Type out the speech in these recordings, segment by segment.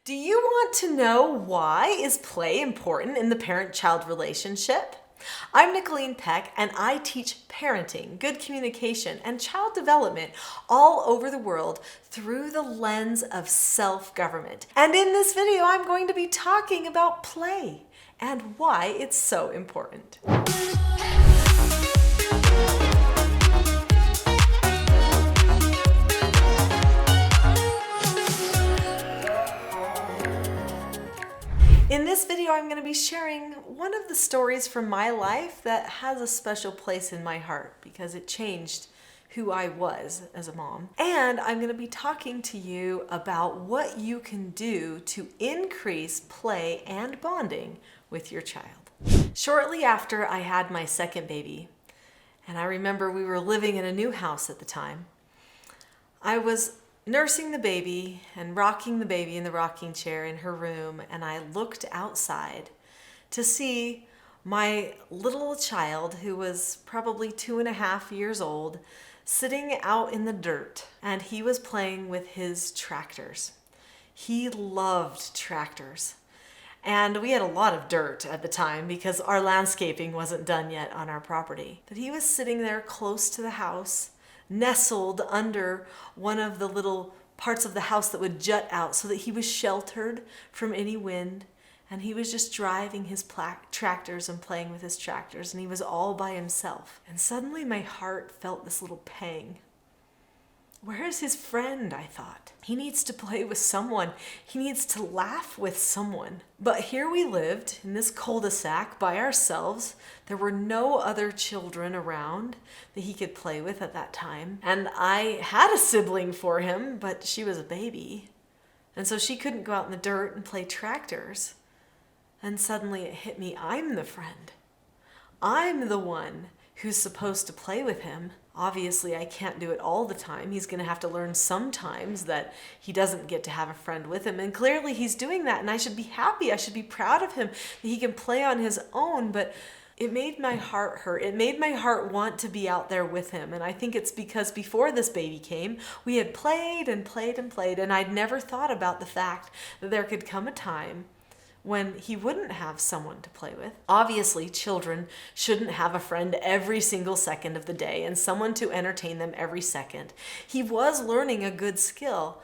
Do you want to know why is play important in the parent-child relationship? I'm Nicholeen Peck, and I teach parenting, good communication, and child development all over the world through the lens of self-government. And in this video, I'm going to be talking about play and why it's so important. In this video, I'm going to be sharing one of the stories from my life that has a special place in my heart because it changed who I was as a mom. And I'm going to be talking to you about what you can do to increase play and bonding with your child. Shortly after I had my second baby, and I remember we were living in a new house at the time, I was nursing the baby and rocking the baby in the rocking chair in her room, and I looked outside to see my little child, who was probably 2.5 years old, sitting out in the dirt, and he was playing with his tractors. He loved tractors. And we had a lot of dirt at the time because our landscaping wasn't done yet on our property. But he was sitting there close to the house, nestled under one of the little parts of the house that would jut out so that he was sheltered from any wind. And he was just driving his tractors and playing with his tractors, and he was all by himself. And suddenly my heart felt this little pang. Where is his friend, I thought. He needs to play with someone. He needs to laugh with someone. But here we lived in this cul-de-sac by ourselves. There were no other children around that he could play with at that time. And I had a sibling for him, but she was a baby. And so she couldn't go out in the dirt and play tractors. And suddenly it hit me, I'm the friend. I'm the one who's supposed to play with him. Obviously, I can't do it all the time. He's going to have to learn sometimes that he doesn't get to have a friend with him. And clearly he's doing that, and I should be happy. I should be proud of him that he can play on his own. But it made my heart hurt. It made my heart want to be out there with him. And I think it's because before this baby came, we had played and played and played, and I'd never thought about the fact that there could come a time when he wouldn't have someone to play with. Obviously, children shouldn't have a friend every single second of the day and someone to entertain them every second. He was learning a good skill,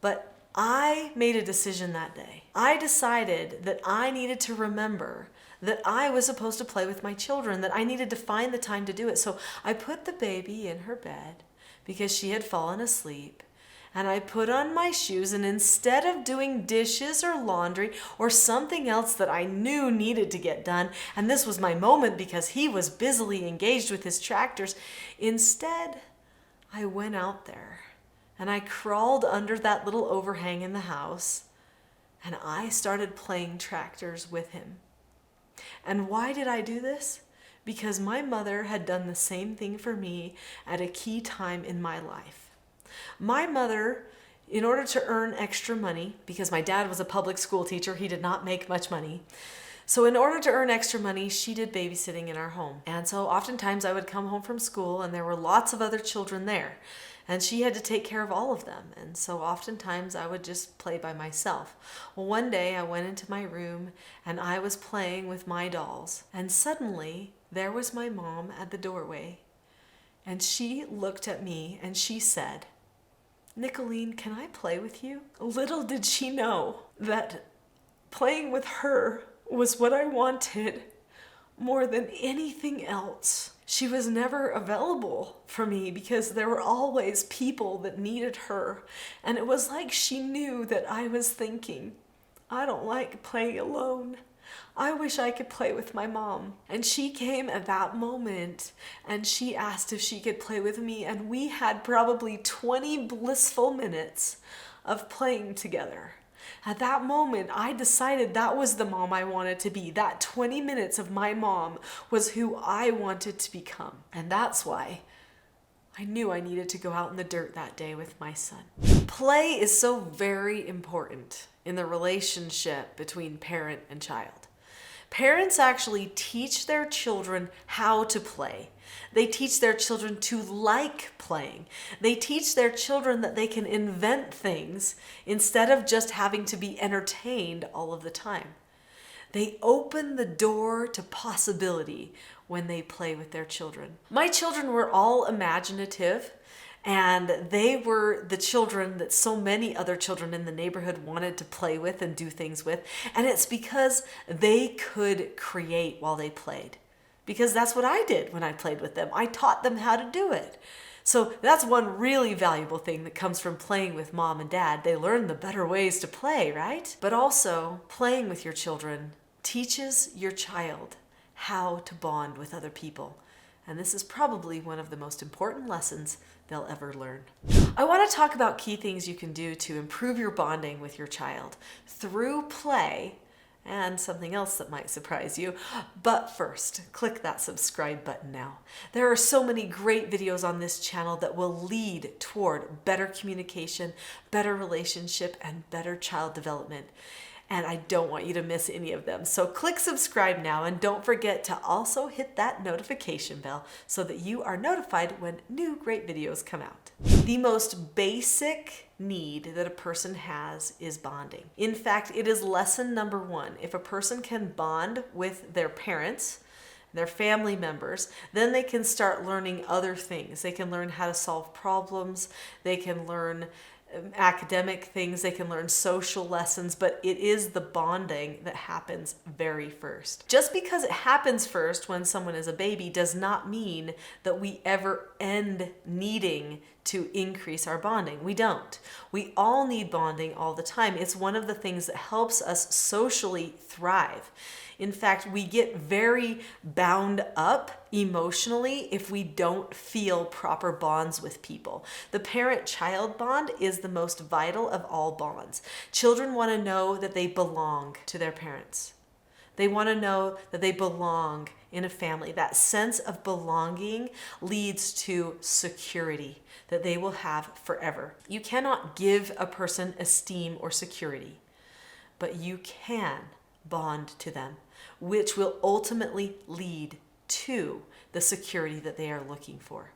but I made a decision that day. I decided that I needed to remember that I was supposed to play with my children, that I needed to find the time to do it. So I put the baby in her bed because she had fallen asleep. And I put on my shoes, and instead of doing dishes or laundry or something else that I knew needed to get done, and this was my moment because he was busily engaged with his tractors, instead I went out there and I crawled under that little overhang in the house and I started playing tractors with him. And why did I do this? Because my mother had done the same thing for me at a key time in my life. My mother, in order to earn extra money, because my dad was a public school teacher, he did not make much money. So in order to earn extra money, she did babysitting in our home. And so oftentimes I would come home from school and there were lots of other children there. And she had to take care of all of them. And so oftentimes I would just play by myself. Well, one day I went into my room and I was playing with my dolls. And suddenly there was my mom at the doorway. And she looked at me and she said, "Nicholeen, can I play with you?" Little did she know that playing with her was what I wanted more than anything else. She was never available for me because there were always people that needed her. And it was like she knew that I was thinking, I don't like playing alone. I wish I could play with my mom. And she came at that moment and she asked if she could play with me, and we had probably 20 blissful minutes of playing together. At that moment, I decided that was the mom I wanted to be. That 20 minutes of my mom was who I wanted to become. And that's why I knew I needed to go out in the dirt that day with my son. Play is so very important in the relationship between parent and child. Parents actually teach their children how to play. They teach their children to like playing. They teach their children that they can invent things instead of just having to be entertained all of the time. They open the door to possibility when they play with their children. My children were all imaginative, and they were the children that so many other children in the neighborhood wanted to play with and do things with. And it's because they could create while they played. Because that's what I did when I played with them. I taught them how to do it. So that's one really valuable thing that comes from playing with mom and dad. They learn the better ways to play, right? But also, playing with your children teaches your child how to bond with other people. And this is probably one of the most important lessons they'll ever learn. I want to talk about key things you can do to improve your bonding with your child through play and something else that might surprise you. But first, click that subscribe button now. There are so many great videos on this channel that will lead toward better communication, better relationship, and better child development. And I don't want you to miss any of them. So click subscribe now, and don't forget to also hit that notification bell so that you are notified when new great videos come out. The most basic need that a person has is bonding. In fact, it is lesson number 1. If a person can bond with their parents, their family members, then they can start learning other things. They can learn how to solve problems. They can learn academic things, they can learn social lessons, but it is the bonding that happens very first. Just because it happens first when someone is a baby does not mean that we ever end needing to increase our bonding. We don't. We all need bonding all the time. It's one of the things that helps us socially thrive. In fact, we get very bound up emotionally if we don't feel proper bonds with people. The parent-child bond is the most vital of all bonds. Children want to know that they belong to their parents. They want to know that they belong in a family. That sense of belonging leads to security that they will have forever. You cannot give a person esteem or security, but you can bond to them, which will ultimately lead to the security that they are looking for.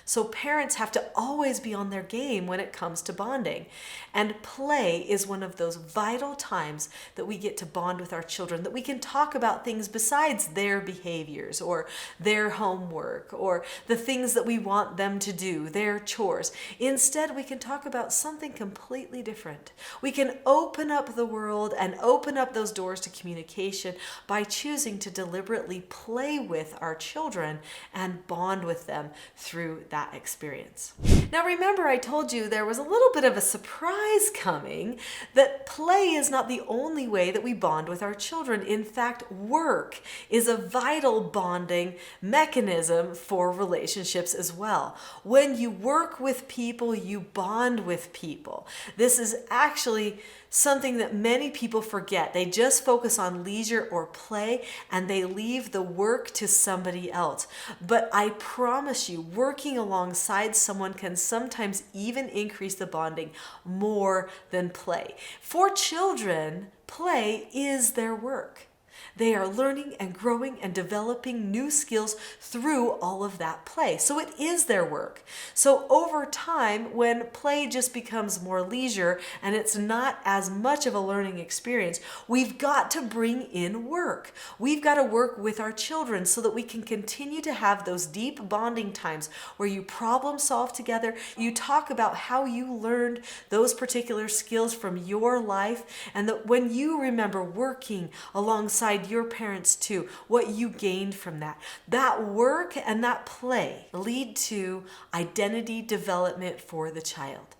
So parents have to always be on their game when it comes to bonding. And play is one of those vital times that we get to bond with our children, that we can talk about things besides their behaviors or their homework or the things that we want them to do, their chores. Instead, we can talk about something completely different. We can open up the world and open up those doors to communication by choosing to deliberately play with our children and bond with them through that experience. Now remember, I told you there was a little bit of a surprise coming, that play is not the only way that we bond with our children. In fact, work is a vital bonding mechanism for relationships as well. When you work with people, you bond with people. This is actually something that many people forget. They just focus on leisure or play and they leave the work to somebody else. But I promise you, working alongside someone can sometimes even increase the bonding more than play. For children, play is their work. They are learning and growing and developing new skills through all of that play. So it is their work. So over time, when play just becomes more leisure and it's not as much of a learning experience, we've got to bring in work. We've got to work with our children so that we can continue to have those deep bonding times where you problem solve together, you talk about how you learned those particular skills from your life, and that when you remember working alongside your parents too, what you gained from that. That work and that play lead to identity development for the child.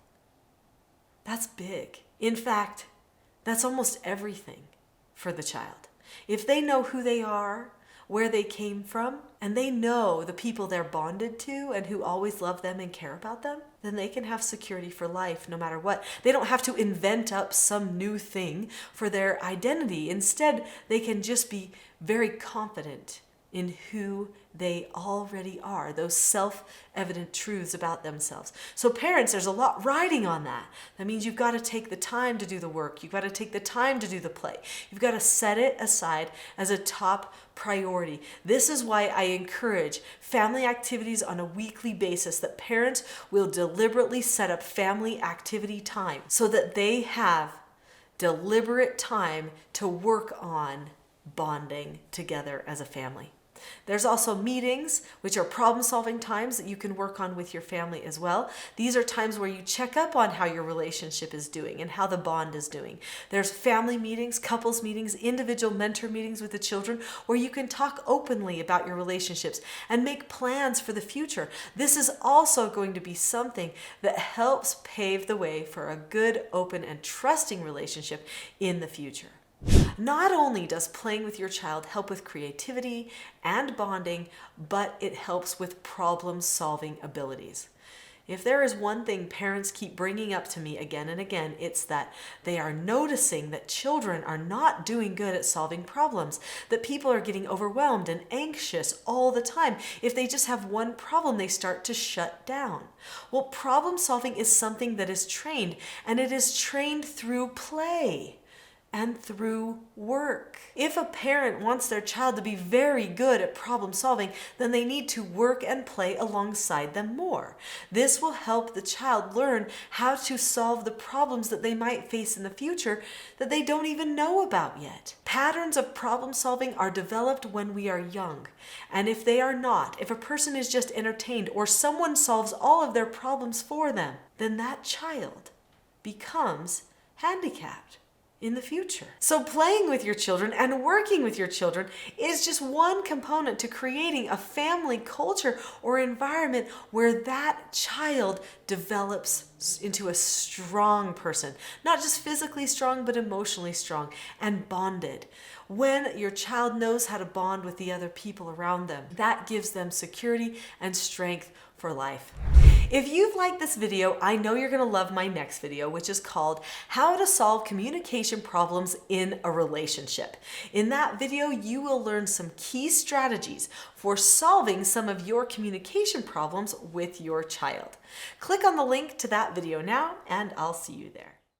That's big. In fact, that's almost everything for the child. If they know who they are, where they came from, and they know the people they're bonded to and who always love them and care about them, then they can have security for life no matter what. They don't have to invent up some new thing for their identity. Instead, they can just be very confident in who they already are, those self-evident truths about themselves. So parents, there's a lot riding on that. That means you've got to take the time to do the work. You've got to take the time to do the play. You've got to set it aside as a top priority. This is why I encourage family activities on a weekly basis, that parents will deliberately set up family activity time so that they have deliberate time to work on bonding together as a family. There's also meetings, which are problem-solving times that you can work on with your family as well. These are times where you check up on how your relationship is doing and how the bond is doing. There's family meetings, couples meetings, individual mentor meetings with the children, where you can talk openly about your relationships and make plans for the future. This is also going to be something that helps pave the way for a good, open, and trusting relationship in the future. Not only does playing with your child help with creativity and bonding, but it helps with problem-solving abilities. If there is one thing parents keep bringing up to me again and again, it's that they are noticing that children are not doing good at solving problems, that people are getting overwhelmed and anxious all the time. If they just have one problem, they start to shut down. Well, problem solving is something that is trained, and it is trained through play and through work. If a parent wants their child to be very good at problem solving, then they need to work and play alongside them more. This will help the child learn how to solve the problems that they might face in the future that they don't even know about yet. Patterns of problem solving are developed when we are young. And if they are not, if a person is just entertained or someone solves all of their problems for them, then that child becomes handicapped in the future. So playing with your children and working with your children is just one component to creating a family culture or environment where that child develops into a strong person, not just physically strong, but emotionally strong and bonded. When your child knows how to bond with the other people around them, that gives them security and strength for life. If you've liked this video, I know you're going to love my next video, which is called How to Solve Communication Problems in a Relationship. In that video, you will learn some key strategies for solving some of your communication problems with your child. Click on the link to that video now, and I'll see you there.